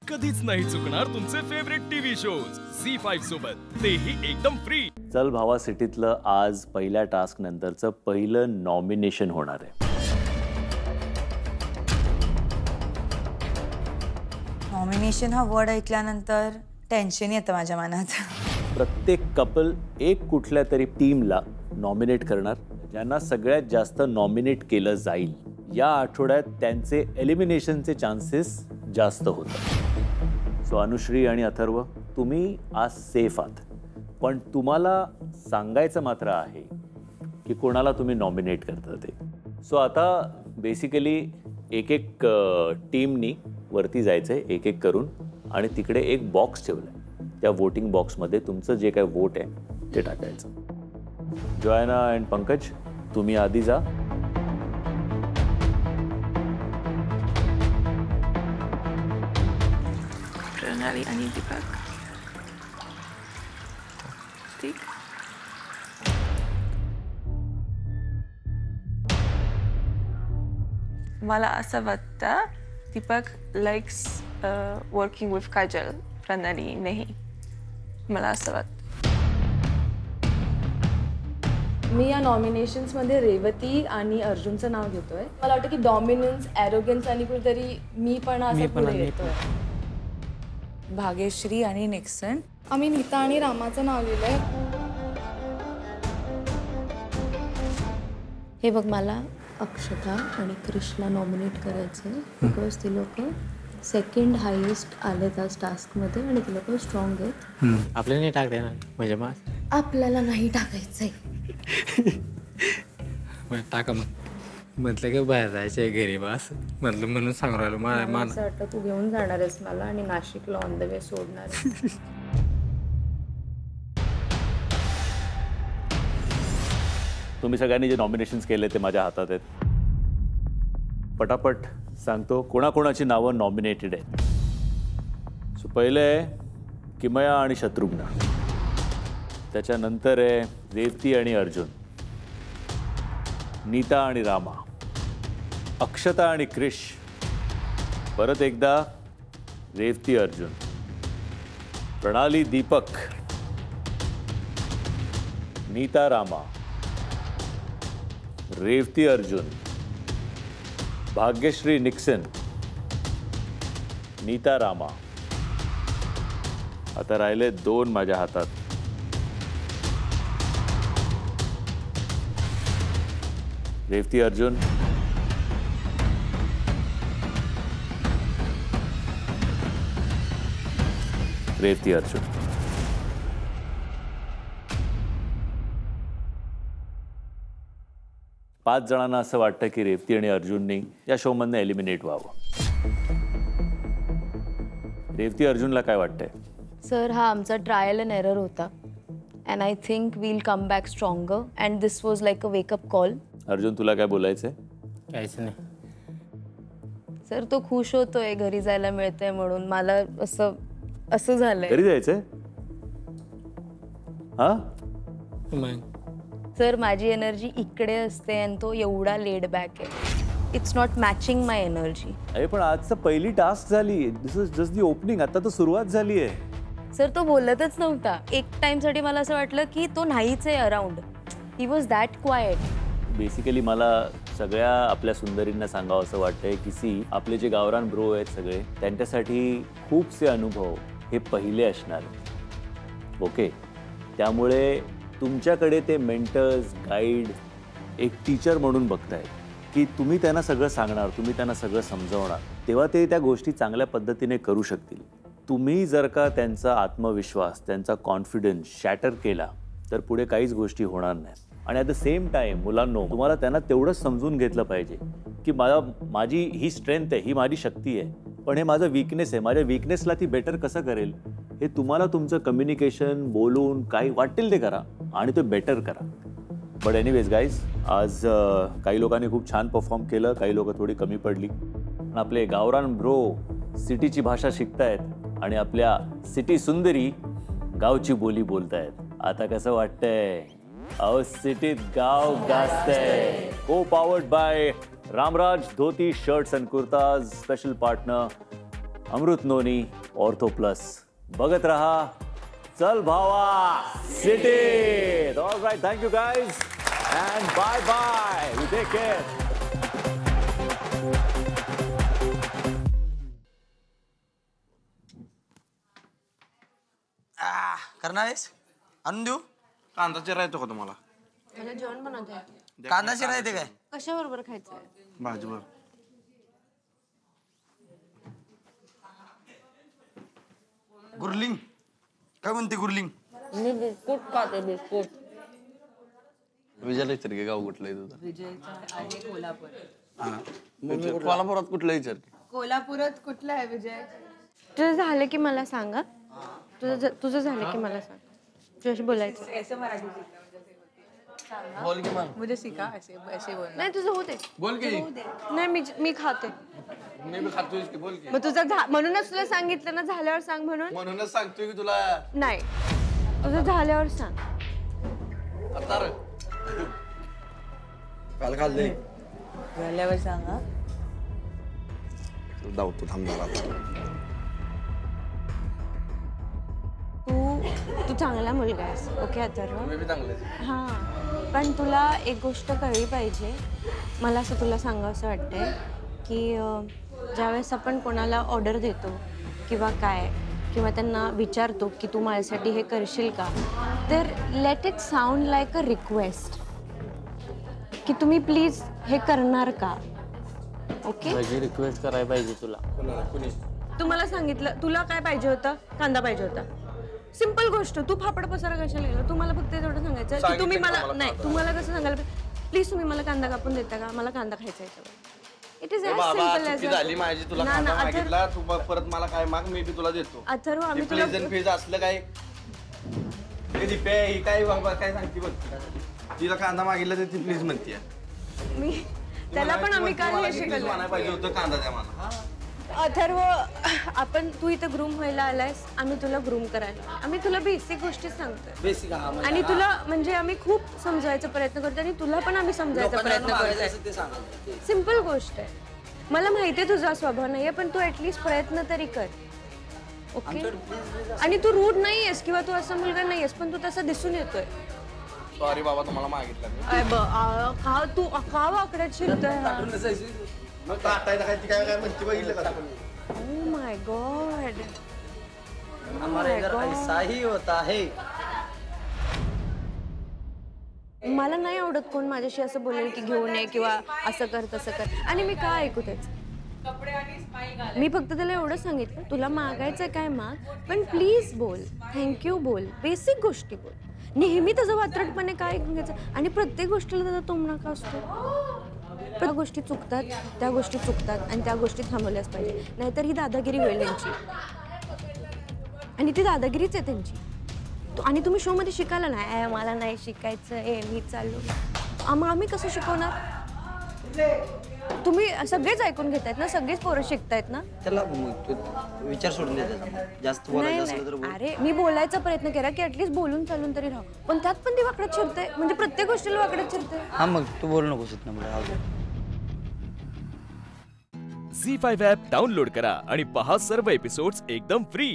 कधीच नाही चुकणार तुमचे फेवरेट टीव्ही शोज झी5 सोबत, तेही एकदम फ्री। चल भावा सिटीतलं आज पहिल्या टास्क नंतरचं पहिलं नॉमिनेशन होणार आहे। नॉमिनेशन हा वर्ड ऐकल्यानंतर टेन्शन येतं माझ्या मनात। प्रत्येक कपल एक कुठल्या तरी टीमला नॉमिनेट करणार, ज्यांना सगळ्यात जास्त नॉमिनेट केलं जाईल या आठवड्यात त्यांचे एलिमिनेशनचे चान्सेस जास्त होतात। सो अनुश्री आणि अथर्व, तुम्ही आज सेफ आहात, पण तुम्हाला सांगायचं मात्र आहे की कोणाला तुम्ही नॉमिनेट करता ते। सो आता बेसिकली एक एक टीमनी वरती जायचंय एक एक करून, आणि तिकडे एक बॉक्स ठेवलाय। त्या वोटिंग बॉक्समध्ये तुमचं जे काय वोट आहे ते टाकायचं। जॉयना अँड पंकज, तुम्ही आधी जा। प्रणाली आणि दीपक, ठीक। मला असं वाटतं Deepak likes working with Kajal, प्रणाली नाही। मला असं वाटतं। मी या नॉमिनेशन्समध्ये रेवती आणि अर्जुनचं नाव घेतोय। मला वाटतं की डॉमिनन्स, ॲरोगन्स आणि कुठेतरी मी पण असं पुढे येतोय। भाग्यश्री आणि निक्सन। आम्ही नीता आणि रामाचं नाव लिहिलंय। हे बघ, मला अक्षता आणि कृष्णा नॉमिनेट करायचं आहे, बिकॉज ती लोक सेकंड हायेस्ट आलेत आज टास्कमध्ये आणि ती लोक स्ट्रॉंग आहेत। आपल्याला नाही टाकते ना, म्हणजे आपल्याला नाही टाकायचंय। टाका मग, म्हटलं की बाहेर जायचंय घरी बस म्हटलं, म्हणून सांगू राहिलो। मला असं वाटतं तू घेऊन जाणार आहेस मला आणि नाशिकला ऑन द वे सोडणार आहेस। तुम्ही सगळ्यांनी जे नॉमिनेशन्स केले ते माझ्या हातात आहेत। पटापट सांगतो कोणाकोणाची नावं नॉमिनेटेड आहेत। सो पहिले आहे किमया आणि शत्रुघ्न, त्याच्यानंतर आहे रेवती आणि अर्जुन, नीता आणि रामा, अक्षता आणि क्रिश, परत एकदा रेवती अर्जुन, प्रणाली दीपक, नीता रामा, रेवती अर्जुन, भाग्यश्री निक्सन, नीता रामा। आता राहिले दोन माझ्या हातात, रेवती अर्जुन, रेवती अर्जुन। पाच जणांना असं वाटतं की रेवती आणि अर्जुननी या शोमधनं एलिमिनेट व्हावं। रेवती अर्जुनला काय वाटतंय? सर, हा आमचा ट्रायल अँड एरर होता, and I think we'll come back stronger, and this was like a wake up call. Arjun, तुला काय बोलायचंय? काहीच नाही सर, तो खुश होतोय घरी जायला मिळतंय म्हणून। मला असं झालंय। घरी जायचंय? हा सर, माझी एनर्जी इकडे असते आणि तो एवढा लेड बॅक आहे। It's not matching my energy. अरे पण आजचं पहिली टास्क झाली, दिस इज जस्ट दी ओपनिंग, आता तर सुरुवात झाली आहे। सर, तो बोलतच नव्हता। एक टाइमसाठी मला असं वाटलं की तो नाहीच आहे around. He was that quite. Basically मला सगळ्या आपल्या सुंदरींना सांगावं असं वाटतंय की सी, आपले जे गावरान ब्रो आहेत सगळे, त्यांच्यासाठी खूपसे अनुभव हे पहिले असणार। ओके, त्यामुळे तुमच्याकडे ते मेंटर्स, गाईड, एक टीचर म्हणून बघतायत की तुम्ही त्यांना सगळं सांगणार, तुम्ही त्यांना सगळं समजवणार, तेव्हा ते त्या गोष्टी चांगल्या पद्धतीने करू शकतील। तुम्ही जर का त्यांचा आत्मविश्वास, त्यांचा कॉन्फिडन्स शॅटर केला तर पुढे काहीच गोष्टी होणार नाहीत। आणि ॲट द सेम टाईम मुलांनो, तुम्हाला त्यांना तेवढंच समजून घेतलं पाहिजे की माझी ही स्ट्रेंथ आहे, ही माझी शक्ती आहे, पण हे माझं वीकनेस आहे, माझ्या वीकनेसला ती बेटर कसं करेल हे तुम्हाला तुमचं कम्युनिकेशन बोलून काही वाटेल ते करा आणि ते बेटर करा। बट एनिवेज गाईज, आज काही लोकांनी खूप छान परफॉर्म केलं, काही लोक थोडी कमी पडली। पण आपले गावरान ब्रो सिटीची भाषा शिकतायत आणि आपल्या सिटी सुंदरी गावची बोली बोलतायत। आता कसं वाटतंय? अहो सिटीत गाव गाजतंय। Co powered by Ramraj dhoti shirts and kurtas, special partner Amrut Noni ortho plus. बघत रहा चल भावा city. Alright, thank you guys and bye bye. You take care. करणार आहेस? आणून देऊ? कांदा चिरा येतो का तुम्हाला? मला जेवण बनवते. कांदा शिरा येते काय? कशाबरोबर खायचं? भाजीवर. गुरलिंग काय म्हणते गुरलिंग? मी बिस्कुट खाते, बिस्कुट. विजयला विचार की गाव कुठलं आहे तुझं? विजयचा आहे कोल्हापूर. कोल्हापुरात कुठलं विचार की? कोल्हापुरात कुठलं आहे विजय? तुझं झालं की मला सांगा. तुझं झालं की मला सांग. तुझ्याशी बोलायचं. ऐसे मराठी बोल की मला. मुझे सिखा ऐसे ऐसे बोलना. नाही तुझं होते. बोल की. नाही मी खाते. मी बी खातोय की. बोल की. मग तुझं म्हणूनच तुला सांगितलं ना झाल्यावर सांग म्हणून. म्हणूनच सांगतोय की तुला. नाही तुझं झाल्यावर सांग. आता रे. काल खाल्ले. झाल्यावर सांगा. धावतो थांबणार. तू चांगला मुलगा आहेस. ओके अथर्व. मी बी चांगले. हां पण तुला एक गोष्ट कळली पाहिजे. मला असं तुला सांगावंसं वाटतंय की ज्यावेळेस आपण कोणाला ऑर्डर देतो किंवा काय किंवा त्यांना विचारतो की तू माझ्यासाठी हे करशील का, तर let it sound like a request की तुम्ही प्लीज हे करणार का. ओके माझी रिक्वेस्ट करायला पाहिजे तुला. तू मला सांगितलं तुला काय पाहिजे होतं? कांदा पाहिजे होता. सिंपल गोष्ट. तू फापड पसारा कशाला गेला? तू मला फक्त एवढं सांगायचं की तुम्ही मला नाही तुम्हाला कसं सांगायला प्लीज तुम्ही मला कांदा कापून देता का? मला कांदा खायचा आहे. It is as simple as झाली माझी. तुला कांदा मागितला तू परत मला काय माग मी बी तुला देतो. अथर्व आम्ही तुला प्लीज प्लीज असलं काय ही काय बाबा काय सांगते बघ. तिला कांदा मागितला तर ती प्लीज म्हणते. मी त्याला पण आम्ही काय हे शिकवलं म्हणायला पाहिजे होतं कांदा द्या मला. अथर्व आपण तू इथं ग्रूम व्हायला आलायस. आम्ही तुला ग्रूम करायला. आम्ही तुला बेसिक गोष्टी सांगतोय. बेसिक आणि तुला म्हणजे आम्ही खूप समजायचा प्रयत्न करतो आणि तुला पण आम्ही समजायचा प्रयत्न करतोय. सिंपल गोष्ट आहे. मला माहितीये तुझा स्वभाव नाहीये पण तू ऍटलीस्ट प्रयत्न तरी कर. ओके आणि तू रूड नाहीयेस किंवा तू असा मुलगा नाहीयेस पण तू तसा दिसून येतोय. सॉरी बाबा तुम्हाला मागितलं. तू का वाकड्यात शिरतोय? मग ताटायला काय ती काय काय म्हणते बघितलं का? Oh my God. हमारे घर ऐसा ही होता है. मला नाही आवडत कोण माझ्याशी असं बोलेल की घेऊन ये किंवा असं कर तसं कर. आणि मी काय ऐकू त्याच? मी फक्त त्याला एवढं सांगितलं तुला मागायचं काय माग पण प्लीज बोल. थँक्यू बोल. बेसिक गोष्टी बोल. नेहमी त्याचं वात्रटपणे काय ऐकून घ्यायचं आणि प्रत्येक गोष्टीला त्याचा तोमणा का असतो. त्या गोष्टी चुकतात आणि त्या गोष्टी थांबवल्याच पाहिजे. नाहीतर ही दादागिरी होईल त्यांची आणि ती दादागिरीच आहे त्यांची. आणि तुम्ही शो मध्ये शिकायला नाही मला नाही शिकायचं मी चाललो. आम्ही कसं शिकवणार? तुम्ही सगळेच ऐकून घेतायत ना. सगळेच पोरं शिकतायत ना. त्याला विचार सोडून द्यायचा. जास्त बोलायचं असलं तर बोल. अरे मी बोलायचा प्रयत्न केला की ऍटलीस्ट बोलून चालून तरी राहू पण त्यात पण ती वाकड्यात शिरते. म्हणजे प्रत्येक गोष्टीला वाकड्यात शिरते. हा मग तू बोलू नकोस ना मला. झी5 ॲप डाउनलोड करा आणि पहा सर्व एपिसोड्स एकदम फ्री.